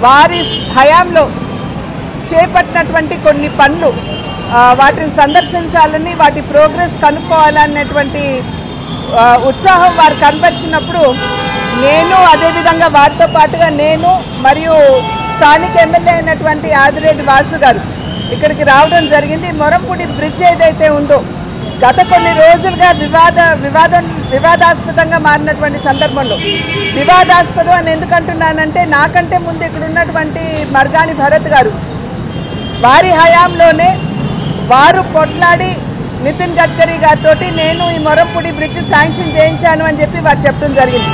వారి హయాంలో చేపట్టినటువంటి కొన్ని పనులు వాటిని సందర్శించాలని వాటి ప్రోగ్రెస్ కనుక్కోవాలనేటువంటి ఉత్సాహం వారు కనబరిచినప్పుడు నేను అదేవిధంగా వారితో పాటుగా నేను మరియు స్థానిక ఎమ్మెల్యే అయినటువంటి ఆదిరెడ్డి వాసు గారు ఇక్కడికి రావడం జరిగింది. మొరంపూడి బ్రిడ్జ్ ఏదైతే ఉందో గత కొన్ని రోజులుగా వివాదాస్పదంగా మారినటువంటి సందర్భంలో, వివాదాస్పదం అని ఎందుకంటున్నానంటే నాకంటే ముందు ఇక్కడ ఉన్నటువంటి మర్గాని భరత్ గారు వారి హయాంలోనే వారు కొట్లాడి నితిన్ గడ్కరీ గారితో నేను ఈ మొరంపూడి బ్రిడ్జ్ శాంక్షన్ చేయించాను అని చెప్పి వారు చెప్పడం జరిగింది.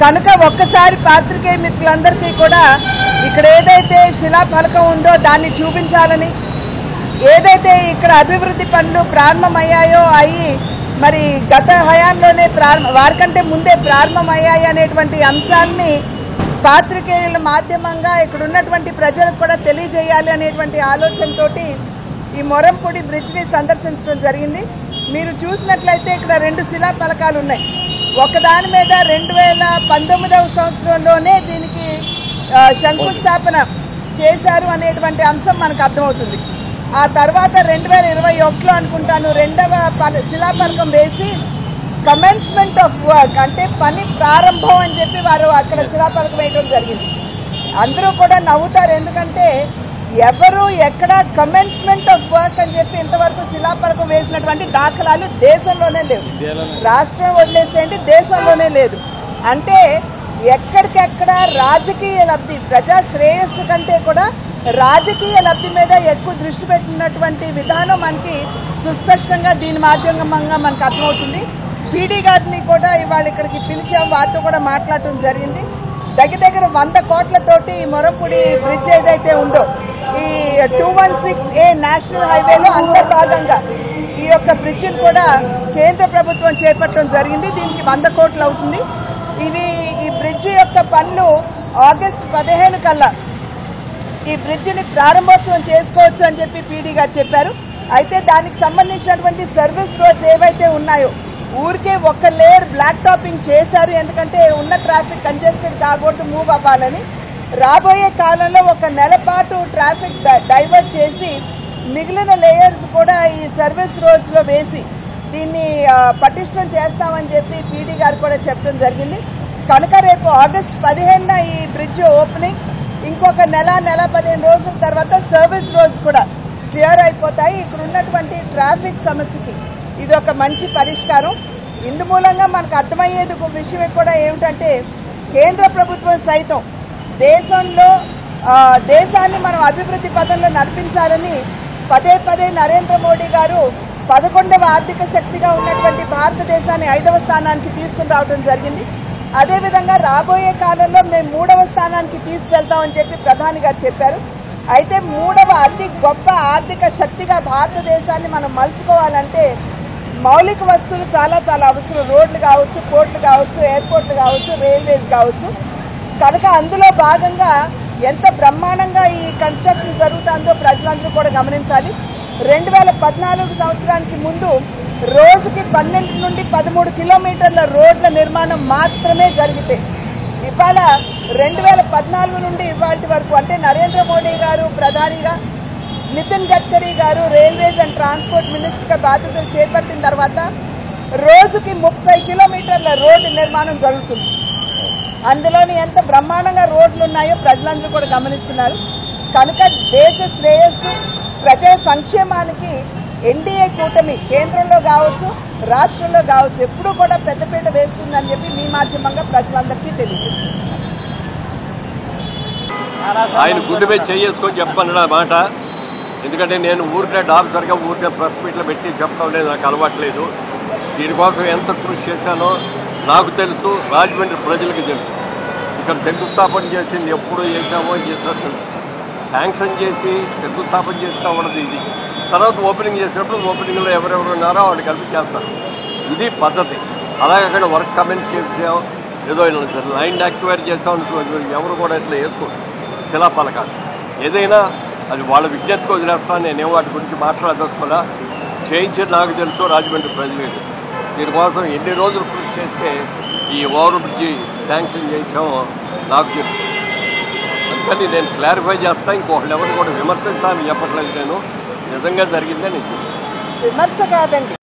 కనుక ఒక్కసారి పాత్రికేయ మిత్రులందరికీ కూడా ఇక్కడ ఏదైతే శిలాఫలకం ఉందో దాన్ని చూపించాలని, ఏదైతే ఇక్కడ అభివృద్ధి పనులు ప్రారంభమయ్యాయో అయ్యి మరి గత హయాంలోనే వారికంటే ముందే ప్రారంభమయ్యాయి అనేటువంటి అంశాలని పాత్రికేయుల మాధ్యమంగా ఇక్కడ ఉన్నటువంటి ప్రజలకు కూడా తెలియజేయాలి అనేటువంటి ఆలోచనతోటి ఈ మొరంపూడి బ్రిడ్జ్ ని సందర్శించడం జరిగింది. మీరు చూసినట్లయితే ఇక్కడ 2 శిలాఫలకాలు ఉన్నాయి. ఒకదాని మీద 2019వ సంవత్సరంలోనే దీనికి శంకుస్థాపన చేశారు అనేటువంటి అంశం మనకు అర్థమవుతుంది. ఆ తర్వాత 2021లో అనుకుంటాను 2వ శిలాఫలకం వేసి కమెన్స్మెంట్ ఆఫ్ వర్క్ అంటే పని ప్రారంభం అని చెప్పి వారు అక్కడ శిలాఫలకం వేయడం జరిగింది. అందరూ కూడా నవ్వుతారు, ఎందుకంటే ఎవరు ఎక్కడ కమెన్స్మెంట్ ఆఫ్ వర్క్ అని చెప్పి ఇంతవరకు శిలాఫలకం వేసినటువంటి దాఖలాలు దేశంలోనే లేవు. రాష్ట్రం వదిలేసేయండి, దేశంలోనే లేదు. అంటే ఎక్కడికెక్కడ రాజకీయ లబ్ధి, ప్రజా శ్రేయస్సు కంటే కూడా రాజకీయ లబ్ధి మీద ఎక్కువ దృష్టి పెట్టినటువంటి విధానం మనకి సుస్పష్టంగా దీని మాధ్యమంగా మనకు అర్థమవుతుంది. పీడీ గారిని కూడా ఇవాళ ఇక్కడికి పిలిచాం, వారితో కూడా మాట్లాడటం జరిగింది. దగ్గర 100 కోట్లతోటి మొరంపూడి బ్రిడ్జ్ ఏదైతే ఉందో ఈ 216A నేషనల్ హైవేలో అంతర్భాగంగా ఈ యొక్క బ్రిడ్జిని కూడా కేంద్ర ప్రభుత్వం చేపట్టడం జరిగింది. దీనికి 100 కోట్లు అవుతుంది. ఈ బ్రిడ్జ్ యొక్క పనులు ఆగస్టు 15 కల్లా ఈ బ్రిడ్జిని ప్రారంభోత్సవం చేసుకోవచ్చు అని చెప్పి పీడీ గారు చెప్పారు. అయితే దానికి సంబంధించినటువంటి సర్వీస్ రోడ్స్ ఏవైతే ఉన్నాయో ఊరికే ఒక లేయర్ బ్లాక్ టాపింగ్ చేశారు, ఎందుకంటే ఉన్న ట్రాఫిక్ కంజెస్టెడ్ కాకూడదు, మూవ్ అవ్వాలని. రాబోయే కాలంలో 1 నెల పాటు ట్రాఫిక్ డైవర్ట్ చేసి మిగిలిన లేయర్స్ కూడా ఈ సర్వీస్ రోడ్స్ లో వేసి దీన్ని పటిష్టం చేస్తామని చెప్పి పీడీ గారు కూడా చెప్పడం జరిగింది. కనుక రేపు ఆగస్టు 15న ఈ బ్రిడ్జ్ ఓపెనింగ్, ఇంకొక నెల 15 రోజుల తర్వాత సర్వీస్ రోడ్స్ కూడా క్లియర్ అయిపోతాయి. ఇక్కడ ఉన్నటువంటి ట్రాఫిక్ సమస్యకి ఇది ఒక మంచి పరిష్కారం. ఇందు మూలంగా మనకు అర్థమయ్యేది ఒక విషయం కూడా ఏమిటంటే కేంద్ర ప్రభుత్వం సైతం దేశాన్ని మనం అభివృద్ధి పథంలో నడిపించాలని పదే నరేంద్ర మోడీ గారు 11వ ఆర్థిక శక్తిగా ఉన్నటువంటి భారతదేశాన్ని 5వ స్థానానికి తీసుకుని రావడం జరిగింది. అదేవిధంగా రాబోయే కాలంలో మేము 3వ స్థానానికి తీసుకెళ్తామని చెప్పి ప్రధాని గారు చెప్పారు. అయితే 3వ అతి గొప్ప ఆర్థిక శక్తిగా భారతదేశాన్ని మనం మలుచుకోవాలంటే మౌలిక వస్తువులు చాలా అవసరం. రోడ్లు కావచ్చు, పోర్టులు కావచ్చు, ఎయిర్పోర్ట్లు కావచ్చు, రైల్వేస్ కావచ్చు. కనుక అందులో భాగంగా ఎంత బ్రహ్మాండంగా ఈ కన్స్ట్రక్షన్ జరుగుతుందో ప్రజలందరూ కూడా గమనించాలి. 2014 సంవత్సరానికి ముందు రోజుకి 12 నుండి 13 కిలోమీటర్ల రోడ్ల నిర్మాణం మాత్రమే జరిగితే ఇవాళ 2014 నుండి ఇవాళ వరకు అంటే నరేంద్ర మోడీ గారు ప్రధానిగా, నితిన్ గడ్కరీ గారు రైల్వేస్ అండ్ ట్రాన్స్పోర్ట్ మినిస్టర్గా బాధ్యతలు చేపట్టిన తర్వాత రోజుకి 30 కిలోమీటర్ల రోడ్డు నిర్మాణం జరుగుతుంది. అందులోని ఎంత బ్రహ్మాండంగా రోడ్లు ఉన్నాయో ప్రజలందరూ కూడా గమనిస్తున్నారు. కనుక దేశ శ్రేయస్సు, ప్రజా సంక్షేమానికి ఎన్డీఏ కూటమి కేంద్రంలో కావచ్చు, రాష్ట్రంలో కావచ్చు ఎప్పుడూ కూడా పెద్దపీట వేస్తుందని చెప్పి మీ మాధ్యమంగా ప్రజలందరికీ తెలియజేస్తుంది. ఆయన గుండె మీద చేసుకొని చెప్పమన్నాడు ఆ మాట. ఎందుకంటే నేను ఊరికే ఆఫీసర్గా ఊరికే ప్రెస్ మీట్లో పెట్టి చెప్పడం లేదు, నాకు అలవాట్లేదు. దీనికోసం ఎంత కృషి చేశానో నాకు తెలుసు, రాజమండ్రి ప్రజలకి తెలుసు. ఇక్కడ శంకుస్థాపన చేసింది ఎప్పుడు చేసామో చేసినా తెలుసు. శాంక్షన్ చేసి శంకుస్థాపన చేసినా ఉండదు ఇది. తర్వాత ఓపెనింగ్ చేసినప్పుడు ఓపెనింగ్లో ఎవరెవరు ఉన్నారో వాళ్ళు కలిపి చేస్తారు. ఇది పద్ధతి. అలాగే అక్కడ వర్క్ కమెంట్ చేసాం, ఏదో ల్యాండ్ యాక్టివేట్ చేసాం, ఎవరు కూడా ఇట్లా వేసుకోండి శిలాఫలకాలు. ఏదైనా అది వాళ్ళ విజ్ఞతకు వదిలేస్తాను. నేనేమో వాటి గురించి మాట్లాడదలుచుకోలే. చేయించేది నాకు తెలుసు, రాజమండ్రి ప్రజలకు తెలుసు. దీనికోసం ఎన్ని రోజులు కృషి చేస్తే ఈ ఓవర్ బ్రిడ్జి శాంక్షన్ చేయించామో నాకు తెలుసు. అందుకని నేను క్లారిఫై చేస్తా, ఇంకొకళ్ళు ఎవరు కూడా విమర్శించాలని చెప్పట్లేదు. నేను నిజంగా జరిగిందని విమర్శ కాదండి,